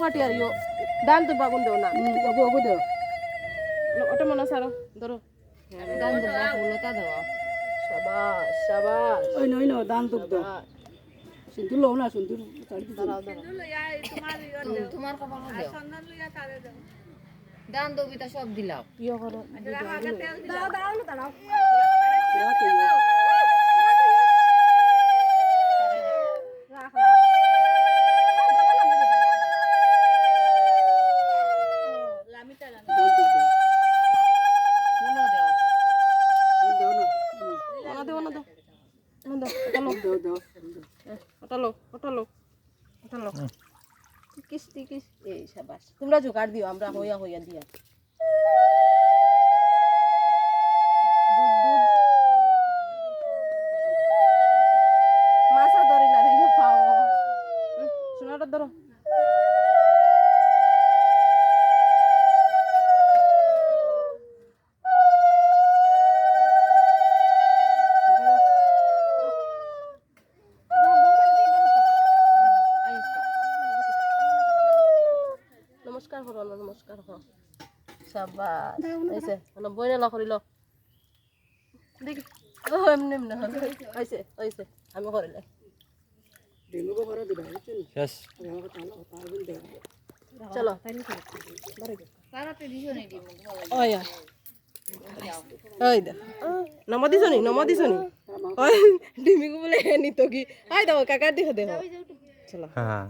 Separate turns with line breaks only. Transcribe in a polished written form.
কাটি আরিও দান তো বাগুন দেও না
ওগো ওগো দেও
ওটা মনে সারো ধরো
দান দেবা ফুলতা দেওয়া
শাবাশ শাবাশ
ওই নই দান তো দাও সিন্দুর লও না সিন্দুর চাড়ি দিও
দাঁড়াও দাঁড়াও
তোমার কপালে দেও দান দবিতা সব দিলাও
ইয়ে করো
ফুলও দেও
ওনা দেও ওনা দেও ওনা দেও ওটালো ওটালো ওটালো টিকিস টিকিস এই শাবাশ তোমরা জোগাড় দিও আমরা হইয়া হইয়া দিয়া দুধ দুধ মাছা ধরিলা রে পাও সোনাটা ধরো নমস্কার করো না নমস্কার করো শাবাশ আইছে না বইনে ল করিল দেখি ও এমনি এমনি আইছে আইছে আমি করিলে
দেমগো করে দিবা বুঝছেন
শেষ
চলো
তারাতে দিছো নি দিমু
ওই ওই দা নম দিছনি ওই ডিমিগু বলে নিত কি আই দাও কাকার দিকে দেখো চলো
হ্যাঁ